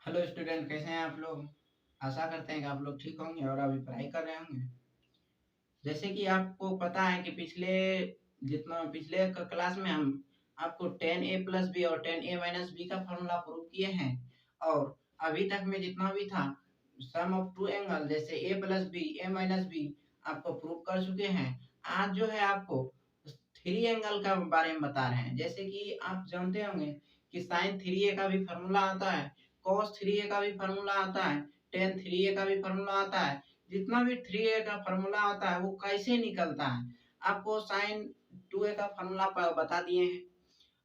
Hello student, कैसे हैं आप लोग। आशा करते हैं कि आप लोग ठीक होंगे और अभी पढ़ाई कर रहे होंगे। जैसे कि आपको पता है कि पिछले क्लास में हम आपको 10a+b और 10a-b का फॉर्मूला प्रूव किए हैं। और अभी तक में जितना भी था सम ऑफ टू एंगल जैसे a+b आपको प्रूव कर चुके हैं। आज जो है आपको थ्री एंगल का बारे में बता रहे हैं। जैसे कि आप जानते होंगे कि साइन थ्री ए का भी फॉर्मूला आता है, कॉस थ्री ए का भी फॉर्मूला आता है, टेन थ्री ए का भी फॉर्मूला आता है। जितना भी थ्री ए का फॉर्मूला आता है वो कैसे निकलता है आपको साइन टू ए का फॉर्मूला बता दिए हैं।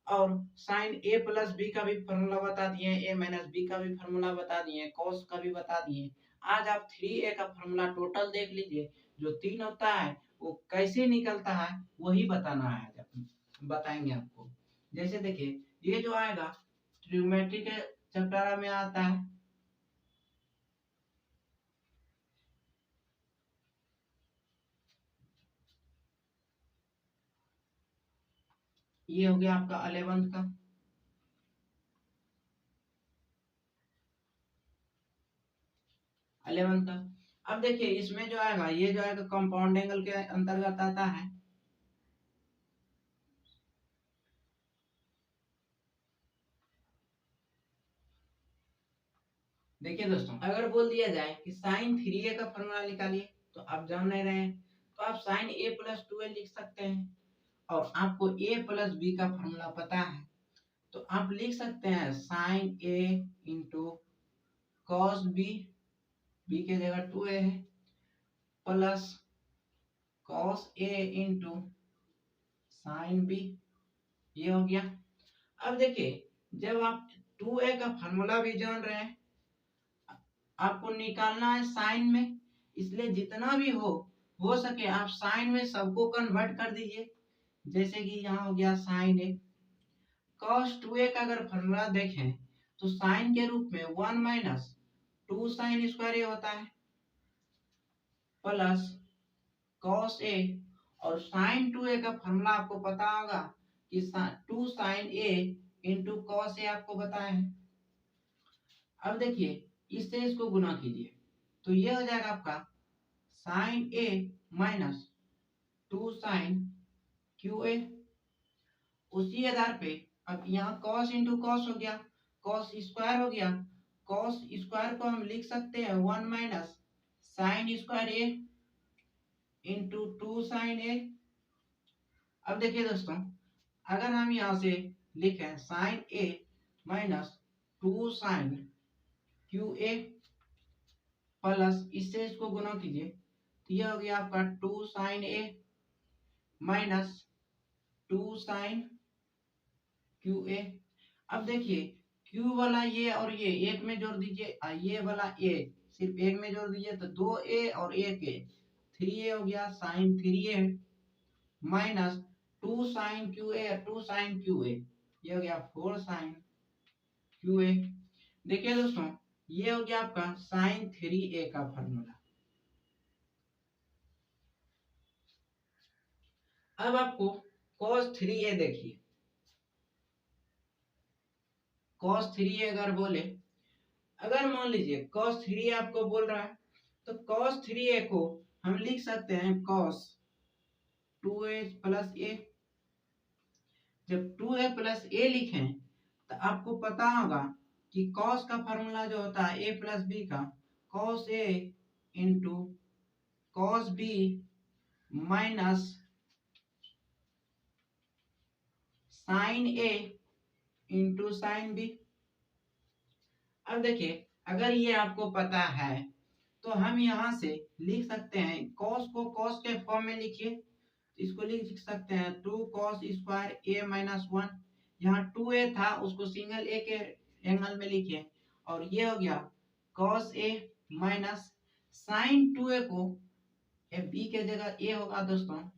और साइन a+b का भी फॉर्मूला बता दिए हैं, a-b का भी फॉर्मूला बता दिए हैं, कॉस का भी बता दिए हैं। आज आप थ्री ए का फॉर्मूला टोटल देख लीजिए। जो तीन होता है वो कैसे निकलता है वही बताना है। बताएंगे आपको। जैसे देखिए, ये जो आएगा ट्रिग्नोमेट्री के चैप्टर में आता है। ये हो गया आपका 11th का। अब देखिए इसमें जो आएगा, ये जो आएगा कंपाउंड एंगल के अंतर्गत आता है। देखिए दोस्तों, अगर बोल दिया जाए कि साइन थ्री ए का फॉर्मूला निकालिए तो आप जान नहीं रहे हैं, तो आप साइन a+2a लिख सकते हैं। और आपको a+b का फॉर्मूला पता है तो आप लिख सकते हैं sine a into cos b के जगह 2a है, plus cos a into sine b। ये हो गया। अब देखिए, जब आप 2a का फॉर्मूला भी जान रहे हैं, आपको निकालना है साइन में, इसलिए जितना भी हो सके आप साइन में सबको कन्वर्ट कर दीजिए। जैसे कि यहाँ हो गया साइन ए। कॉस 2a का अगर फॉर्मूला देखें तो साइन के रूप में 1 माइनस 2 साइन स्क्वायर ए होता है, प्लस कॉस ए। और साइन 2a का फॉर्मूला आपको पता होगा कि 2 साइन ए इंटू कॉस ए आपको बताए हैं। अब देखिए, इससे इसको गुना कीजिए तो ये हो जाएगा आपका sine A minus 2 sine cube A. उसी आधार पे अब यहाँ कॉस इंटू कॉस हो गया, कॉस स्क्वायर हो गया। कॉस स्क्वायर को हम लिख सकते हैं 1 minus sine square A into 2 sine A. अब देखिए दोस्तों, अगर हम यहाँ से लिखें sine A minus 2 sine cube A, plus इससे इसको गुना कीजिए तो यह हो गया आपका 2 sine A minus 2 sine cube A. अब देखिए, क्यू वाला ये और ये एक में जोड़ दीजिए, ये वाला ए सिर्फ एक में जोड़ दीजिए तो 2a और एक ए 3a हो गया sine 3a minus 2 sine cube A 2 sine cube A, ये हो गया 4 साइन क्यू ए। देखिए दोस्तों, ये हो गया आपका साइन 3a का फॉर्मूला। अब आपको cos 3a देखिए, cos 3a अगर बोले, अगर मान लीजिए cos 3a आपको बोल रहा है तो cos 3a को हम लिख सकते हैं cos 2a प्लस a। जब 2a प्लस a लिखें तो आपको पता होगा कि cos का फॉर्मूला जो होता है a प्लस b का, cos a into cos b minus sine a into sine b। अब देखिए, अगर ये आपको पता है तो हम यहाँ से लिख सकते हैं cos को cos के फॉर्म में लिखिए, इसको लिख सकते हैं 2 cos स्क्वायर a माइनस 1। यहाँ 2a था उसको सिंगल a के एंगल में लिखिए और ये हो गया cos a minus sign 2a को b के जगह a होगा दोस्तों,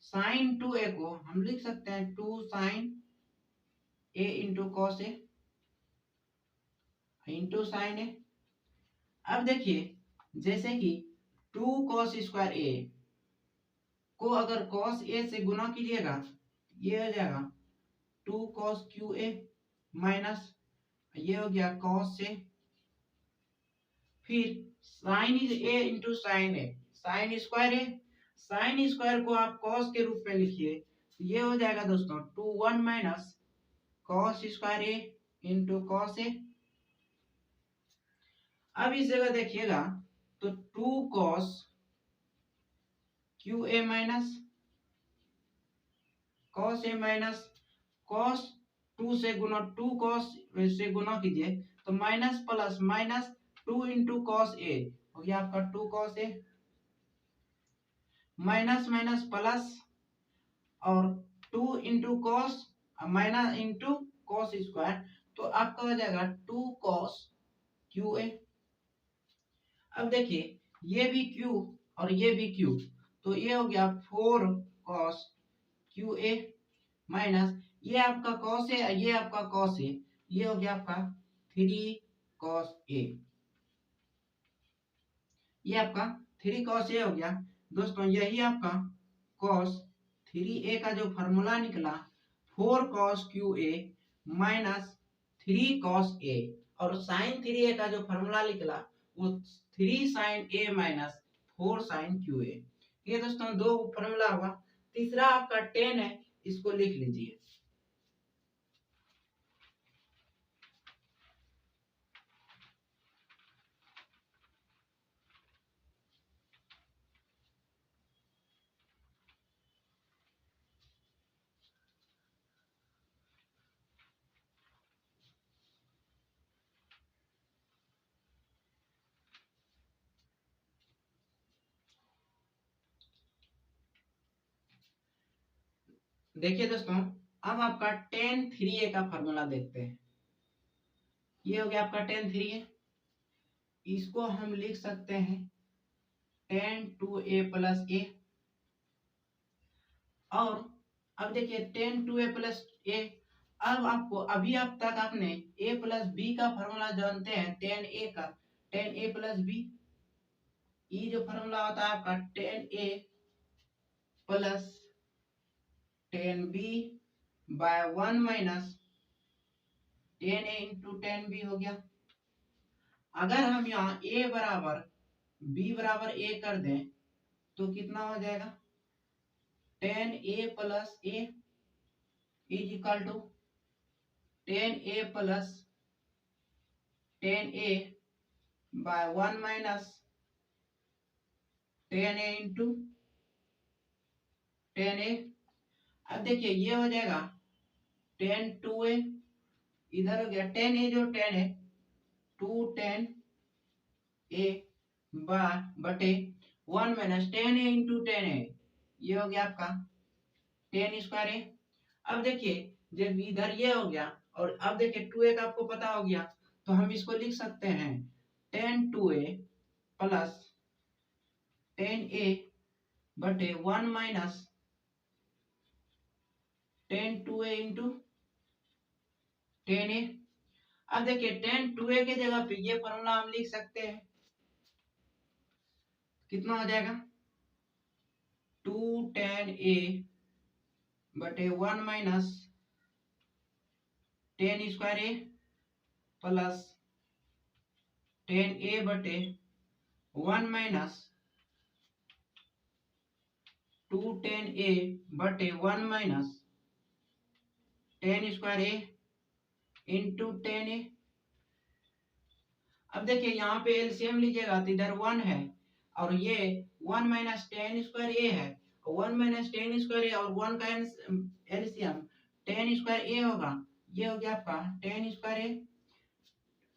साइन 2a को हम लिख सकते हैं 2 sine a into cos a into sine a। अब देखिए, जैसे कि 2 cos स्क्वायर a को अगर cos a से गुना कीजिएगा ये हो जाएगा 2 cos क्यू ए माइनस ये हो गया cos से फिर sine is A into sine A, sine square A, sine square को आप कॉस के रूप में लिखिए, तो ये हो जाएगा दोस्तों 2 1 minus cos square A into cos A. अब इस जगह देखिएगा तो 2 cos cube A minus cos A minus cos 2 से गुना 2 कॉस से गुना कीजिए तो minus plus minus 2 into cos A हो गया आपका 2 cos A, minus minus plus और 2 into cos minus into cos square, तो आपका हो जाएगा 2 कॉस क्यू ए। अब देखिए ये भी क्यू और ये भी क्यू, तो ये हो गया 4 कॉस क्यू ए माइनस ये आपका कॉस है, ये आपका कॉस है, ये हो गया आपका 3 कॉस ए, ये आपका 3 कॉस ए हो गया। दोस्तों यही आपका कॉस 3a का जो फॉर्मूला निकला 4 cos cube A minus 3 cos A, और साइन 3a का जो फॉर्मूला निकला वो 3 sine A minus 4 sine cube A. ये दोस्तों दो फॉर्मूला हुआ। तीसरा आपका tan है, इसको लिख लीजिए। देखिए दोस्तों अब आपका tan 3a का फॉर्मूला देखते हैं। ये हो गया आपका tan 3a, इसको हम लिख सकते हैं tan 2a प्लस a, और अब देखिए tan 2a प्लस a, अब आपको अभी अब तक आपने a प्लस b का फॉर्मूला जानते हैं tan a का, tan a प्लस b, ये जो फॉर्मूला होता है आपका tan a plus tan b by 1 minus tan a into tan b हो गया। अगर हम यहाँ a बराबर b बराबर a कर दें तो कितना हो जाएगा, tan a plus a is equal to tan a plus tan a by 1 minus tan a into tan a। अब देखिए ये हो जाएगा tan 2a, इधर हो गया tan a, जो tan है 2 tan a बटे 1 minus tan a into tan a, ये हो गया आपका tan स्क्वायर a। अब देखिए जब इधर ये हो गया और अब देखिए 2a का आपको पता हो गया, तो हम इसको लिख सकते हैं tan 2a plus tan a बटे 1 minus tan 2a into tan a। अब देखिए tan 2a के जगह पे ये फॉर्मूला हम लिख सकते हैं, कितना हो जाएगा 2 tan a बटे 1 minus tan square a plus tan a बटे 1 माइनस 2 tan a बटे 1 minus tan square a into tan a। अब देखिए यहाँ पे एलसीएम लीजिएगा तो इधर 1 है और ये 1 माइनस tan स्क्वायर a है, 1 माइनस tan स्क्वायर a और 1 का एलसीएम tan स्क्वायर a होगा, ये हो गया आपका tan स्क्वायर a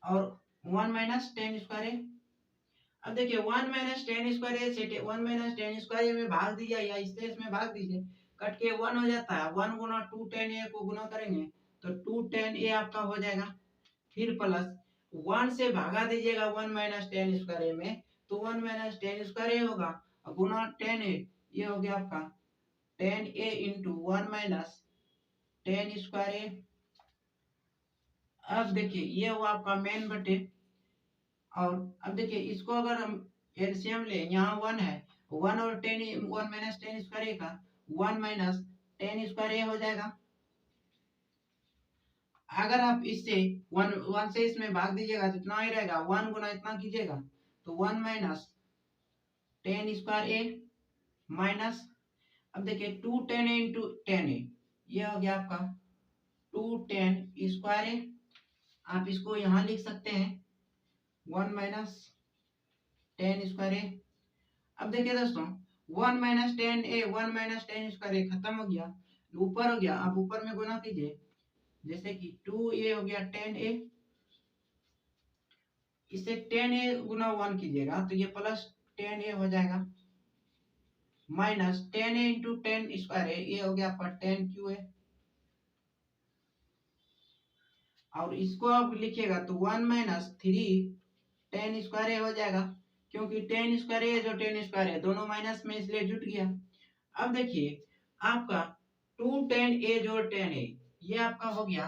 और 1 माइनस tan स्क्वायर a। अब देखिए 1 माइनस tan स्क्वायर a से 1 माइनस tan स्क्वायर a में भाग दीजिए या इससे इसमें भाग दीजिए, कट के 1 हो जाता है, 1 गुना 2 tan a को गुना करेंगे तो 2 tan a आपका हो जाएगा, फिर प्लस 1 से भागा दीजिएगा 1 माइनस tan स्क्वायर a में तो 1 माइनस tan स्क्वायर a होगा और गुना tan a, ये हो गया आपका tan a into 1 minus tan square a। अब देखिए ये हुआ आपका मेन बटे, और अब देखिए इसको अगर हम एलसीएम ले, यहाँ 1 है, 1 और 10 1 माइनस tan स्क्वायर a का 1 माइनस tan स्क्वायर a हो जाएगा। अगर आप इससे 1 1 से इसमें भाग दीजिएगा तो इतना ही रहेगा, 1 गुना इतना कीजिएगा तो 1 माइनस टेन स्क्वायर ए माइनस, अब देखिए 2 टेन ए इंटू टेन ए, ये हो गया आपका 2 टेन स्क्वायर ए। आप इसको यहाँ लिख सकते हैं 1 माइनस टेन स्क्वायर ए। अब देखिए दोस्तों 1 माइनस टेन ए, 1 माइनस टेन स्क्वायर ए खत्म हो गया, ऊपर हो गया। आप ऊपर में गुना कीजिए, जैसे कि 2a हो गया 10a, इसे 10a गुना 1 कीजिएगा तो ये प्लस 10a हो जाएगा, minus 10a into ten square है, ये हो गया आपका 10qa। और इसको आप लिखिएगा तो 1 माइनस 3 10 स्क्वायर ए हो जाएगा, क्योंकि 10 स्क्वायर ए जो 10 स्क्वायर है दोनों माइनस में, इसलिए जुट गया। अब देखिए आपका 2 10 ए जोड़ 10 ए, ये आपका हो गया,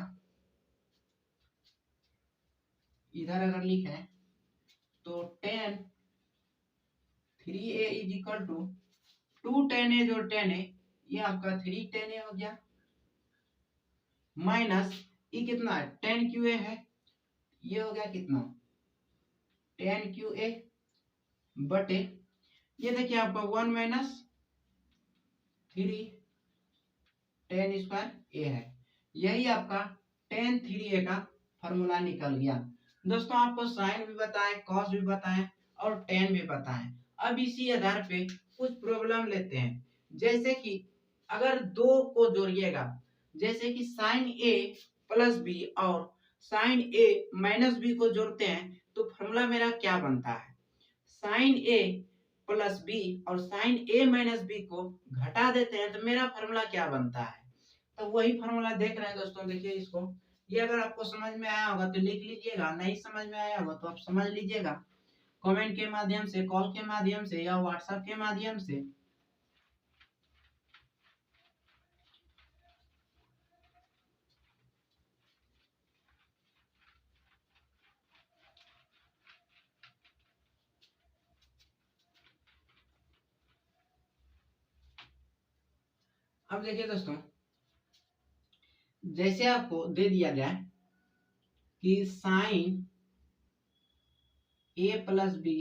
इधर अगर लिखे तो 10 3a is equal to 2 10a जोड़ 10a, ये आपका 3 10a हो गया, माइनस ये कितना है 10qa है, ये हो गया कितना 10qa बटे, ये देखिए आपका 1 माइनस 3 10 स्क्वायर ए है। यही आपका 10 3a का फॉर्मूला निकल गया। दोस्तों आपको साइन भी बताएं, कॉस भी बताएं और टेन भी बताएं। अब इसी आधार पे कुछ प्रॉब्लम लेते हैं, जैसे कि अगर दो को जोड़िएगा, जैसे कि साइन ए प्लस बी और साइन ए माइनस बी को जोड़ते हैं तो फॉर्मूला मेरा क्या बनता है, साइन ए प्लस बी और साइन ए माइनस बी को घटा देते हैं तो मेरा फॉर्मूला क्या बनता है। तो वही फॉर्मूला देख रहे हैं दोस्तों, देखिए इसको, ये अगर आपको समझ में आया होगा तो लिख लीजिएगा, नहीं समझ में आया होगा तो आप समझ लीजिएगा, कमेंट के माध्यम से, कॉल के माध्यम से या व्हाट्सएप के माध्यम से। अब देखिए दोस्तों, जैसे आपको दे दिया जाए कि sign A plus B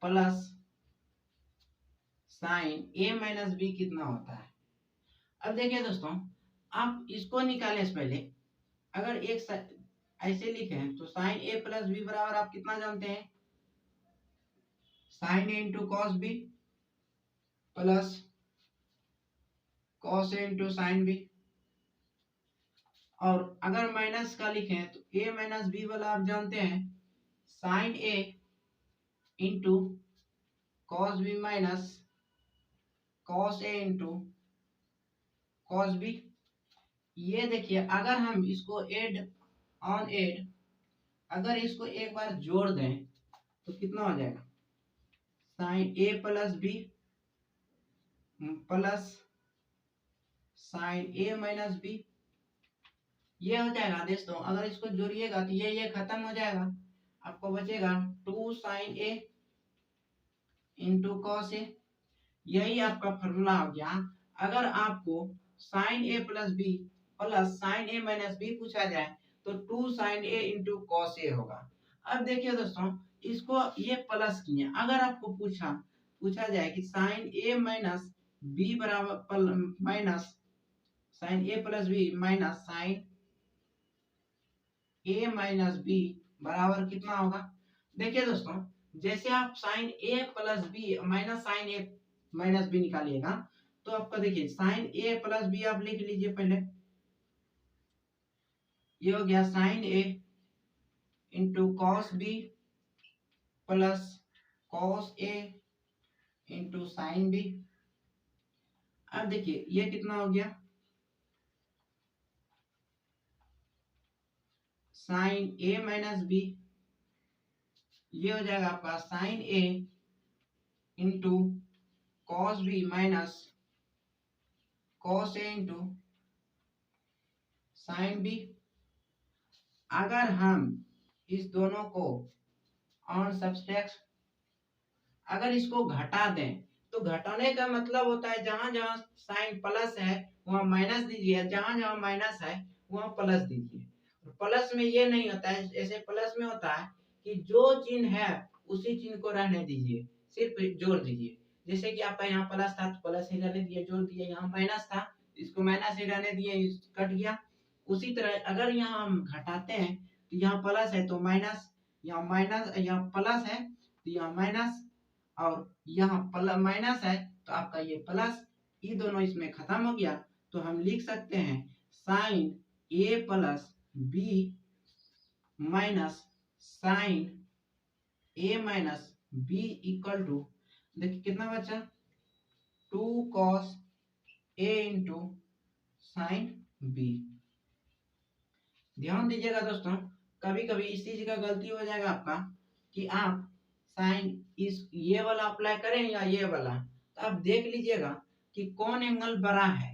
plus sign A minus B कितना होता है। अब देखिए दोस्तों, आप इसको निकालें से पहले, अगर एक ऐसे लिखे हैं तो साइन ए प्लस बी बराबर आप कितना जानते हैं, sine A into cos B plus cos A into sine B. और अगर माइनस का लिखें तो ए माइनस बी वाला आप जानते हैं, sine A into cos B minus cos A into cos B. ये देखिए अगर हम इसको एड ऑन एड, अगर इसको एक बार जोड़ दें तो कितना हो जाएगा, sign A plus B plus sign A minus B, ये हो जाएगा दोस्तों। अगर इसको जोड़िएगा तो ये खत्म हो जाएगा, आपको बचेगा 2 साइन ए इंटू कॉस ए। यही आपका फॉर्मूला हो गया। अगर आपको sign A plus B plus sign A minus B पूछा जाए तो 2 साइन ए इंटू कॉस ए होगा। अब देखिए दोस्तों, इसको ये प्लस किए, अगर आपको पूछा जाए कि साइन ए माइनस बी बराबर minus sine A plus B minus sine A minus B बराबर कितना होगा। देखिए दोस्तों, जैसे आप sign A plus B minus sine A minus B निकालिएगा तो आपका देखिए साइन ए प्लस बी आप लिख लीजिए पहले, ये हो गया sine A into cos B plus cos A into sine B. अब देखिए ये कितना हो गया, साइन ए माइनस बी, ये हो जाएगा आपका sine A into cos B minus cos A into sine B. अगर हम इस दोनों को ऑन सब्सट्रैक्ट, अगर इसको घटा दें तो घटाने का मतलब होता है जहां जहां साइन प्लस है वहां माइनस दीजिए, जहां जहां माइनस है वहां प्लस दीजिए। प्लस में ये नहीं होता है, ऐसे प्लस में होता है कि जो चिन्ह है उसी चिन्ह को रहने दीजिए, सिर्फ जोड़ दीजिए। जैसे कि आपका यहाँ प्लस था तो प्लस ही रहने दिए, जोड़ दिए। यहाँ माइनस था, इसको माइनस ही रहने दिए, कट गया। उसी तरह अगर यहाँ हम घटाते हैं तो यहाँ प्लस है तो माइनस, यहाँ प्लस है तो यहाँ माइनस, और यहाँ प्लस माइनस है तो आपका ये प्लस, ये दोनों इसमें खत्म हो गया। तो हम लिख सकते हैं sine A plus B minus sine A minus B equal to, देखिए कितना बचा, 2 cos A into sine B. ध्यान दीजिएगा दोस्तों, कभी कभी इस चीज का गलती हो जाएगा आपका कि आप साइन इस ये वाला अप्लाई करें या ये वाला, तो आप देख लीजिएगा कि कौन एंगल बड़ा है।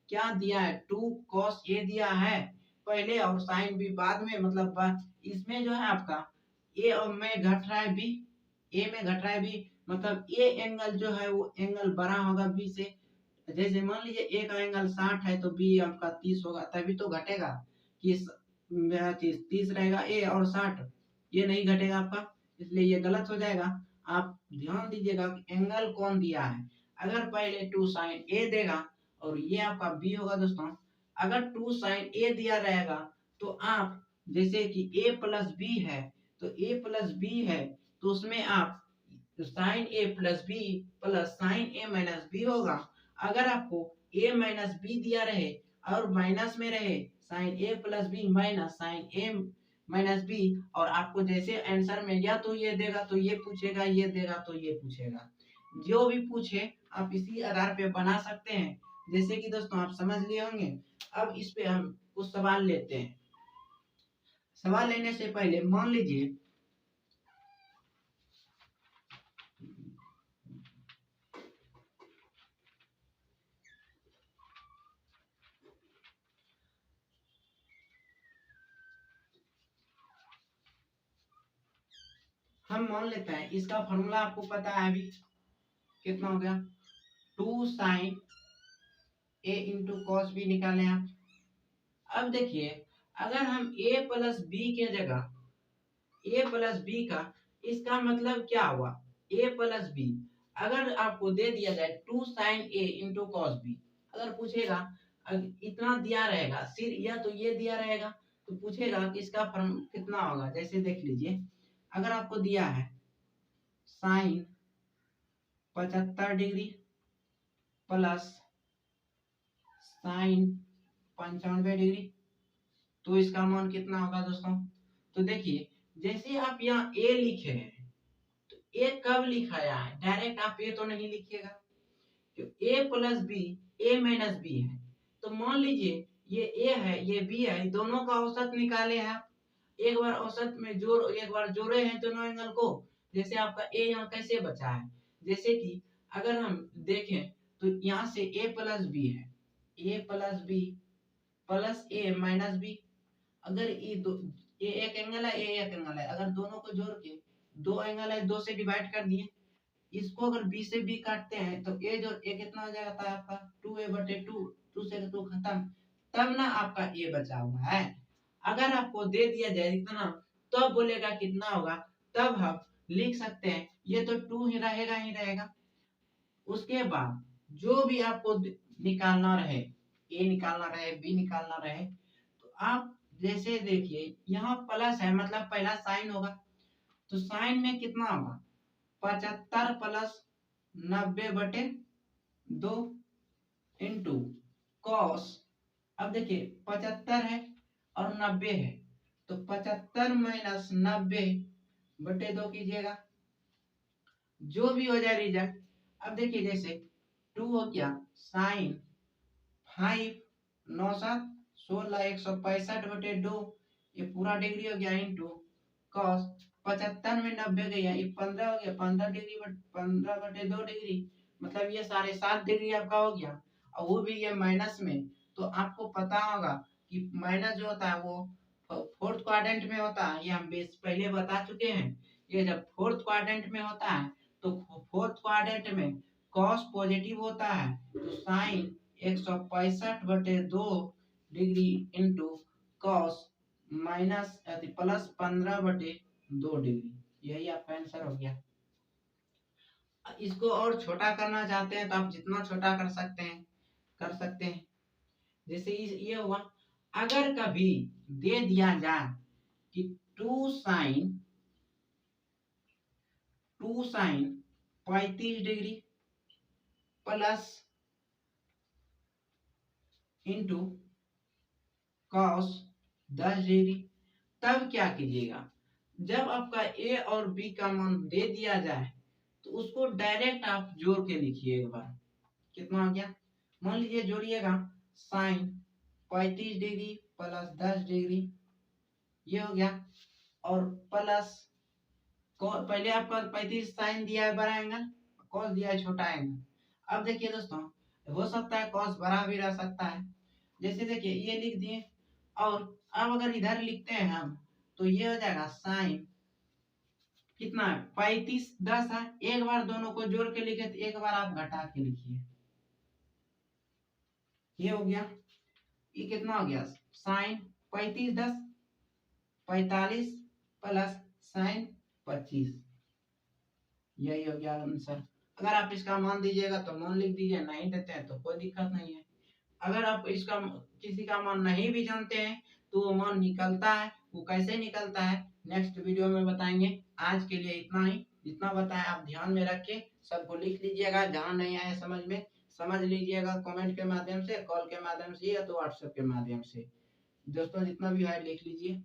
क्या दिया है, 2 cos ए दिया है पहले और साइन बी बाद में, मतलब इसमें जो है आपका ए में घट रहा है बी, ए में घट रहा है बी, मतलब ए एंगल जो है वो एंगल बड़ा होगा बी से। जैसे मान लीजिए ए का एंगल 60 है तो बी आपका 30 होगा, तभी तो घटेगा कि मेरा चीज 30 रहेगा ए और 60, ये नहीं घटेगा आपका, इसलिए ये गलत हो जाएगा। आप ध्यान दीजिएगा कि एंगल कौन दिया है। अगर पहले 2 साइन ए देगा और ये आपका बी होगा दोस्तों, अगर 2 साइन ए दिया रहेगा तो आप जैसे कि ए प्लस बी है, तो ए प्लस बी है तो उसमें आप sign A plus B plus sign A minus B होगा। अगर आपको ए माइनस बी दिया रहे और माइनस में रहे sign A plus B minus sine A minus B, और आपको जैसे आंसर में या तो ये देगा तो ये पूछेगा, ये देगा तो ये पूछेगा, जो भी पूछे आप इसी आधार पे बना सकते हैं। जैसे कि दोस्तों आप समझ लिए होंगे। अब इस पे हम कुछ सवाल लेते हैं। सवाल लेने से पहले मान लीजिए हम मान लेते हैं इसका फॉर्मूला आपको पता है, अभी कितना हो गया, 2 sine A into cos B निकालें आप। अब देखिए अगर हम a प्लस बी के जगह a प्लस बी का, इसका मतलब क्या हुआ, a प्लस बी अगर आपको दे दिया जाए 2 sine A into cos B, अगर पूछेगा इतना दिया रहेगा सिर्फ, या तो ये दिया रहेगा तो पूछेगा कि इसका फॉर्म कितना होगा। जैसे देख लीजिए अगर आपको दिया है sine 75 degree plus sine 95 degree, तो इसका मान कितना होगा दोस्तों। तो देखिए जैसे आप यहाँ ए लिखे हैं तो ए कब लिखाया है, डायरेक्ट आप ए तो नहीं लिखिएगा, तो ए प्लस बी ए माइनस बी है, तो मान लीजिए ये ए है ये बी है, दोनों का औसत निकाले हैं आप, एक बार औसत में जोड़, एक बार जोड़े हैं दोनों एंगल को। जैसे आपका ए यहाँ कैसे बचा है, जैसे कि अगर हम देखें तो यहाँ से ए प्लस बी है, ए प्लस बी प्लस ए माइनस बी, अगर ये एक एंगल है, ये एक एंगल है, अगर दोनों को जोड़ के दो एंगल है, दो से डिवाइड कर दिए, इसको अगर बी से बी काटते हैं तो ए जो ए कितना हो जाता है आपका 2a/2, 2 से 2 खत्म, तब ना आपका ए बचा हुआ है। अगर आपको दे दिया जाए इतना तो बोलेगा कितना होगा, तब हम लिख सकते हैं ये तो 2 ही रहेगा ही रहेगा। उसके बाद जो भी आपको निकालना रहे, ए निकालना रहे बी निकालना रहे, तो आप जैसे देखिए यहाँ प्लस है मतलब पहला साइन होगा, तो साइन में कितना होगा 75 प्लस 90/2 इंटू कॉस। अब देखिए 75 है और 90 है, तो 75 माइनस 90/2 कीजिएगा, जो भी हो जाए रिजल्ट। अब देखिए जैसे 2 हो गया साइन 5 9 7 16 165/2, ये पूरा डिग्री हो गया इंटू कॉस 75 में 90 गया, ये 15 हो गया, 15 डिग्री 15/2 डिग्री, मतलब ये साढ़े 7 डिग्री आपका हो गया, और वो भी ये माइनस में। तो आपको पता होगा कि माइनस जो होता है वो फोर्थ क्वाड्रेंट में होता है, ये हम पहले बता चुके हैं। ये जब फोर्थ क्वाड्रेंट में होता है तो फोर्थ क्वाड्रेंट में कॉस पॉजिटिव होता है, तो sine 165/2 degree into cos minus plus 15/2 degree, यही आपका आंसर हो गया। इसको और छोटा करना चाहते हैं तो आप जितना छोटा कर सकते हैं कर सकते हैं। जैसे ये हुआ, अगर कभी दे दिया जाए कि 2 sin 35 degree plus into cos 10 degree, तब क्या कीजिएगा, जब आपका ए और बी का मान दे दिया जाए तो उसको डायरेक्ट आप जोड़ के लिखिए एक बार। कितना हो गया, मान लीजिए जोड़िएगा साइन 35 डिग्री प्लस 10 डिग्री, ये हो गया, और प्लस पहले आपका 35 साइन दिया है बड़ा एंगल, कॉस दिया है छोटा एंगल। अब देखिए दोस्तों, हो सकता है कॉस बड़ा भी रह सकता है, जैसे देखिए ये लिख दिए, और अब अगर इधर लिखते हैं हम तो ये हो जाएगा साइन कितना है 35 10 है, एक बार दोनों को जोड़ के लिखे तो एक बार आप घटा के लिखिए, ये हो गया, ये कितना हो गया साइन 35 10 45 प्लस साइन 25, यही हो गया आंसर। अगर आप इसका मान दीजिएगा तो मान लिख दीजिए, नहीं देते हैं तो कोई दिक्कत नहीं है। अगर आप इसका किसी का मान नहीं भी जानते हैं तो वो मान निकलता है, वो कैसे निकलता है नेक्स्ट वीडियो में बताएंगे। आज के लिए इतना ही, जितना बताया आप ध्यान में रख के सबको लिख लीजिएगा, जहाँ नहीं आए समझ में समझ लीजिएगा, कमेंट के माध्यम से, कॉल के माध्यम से या तो व्हाट्सएप के माध्यम से। दोस्तों जितना भी है लिख लीजिए।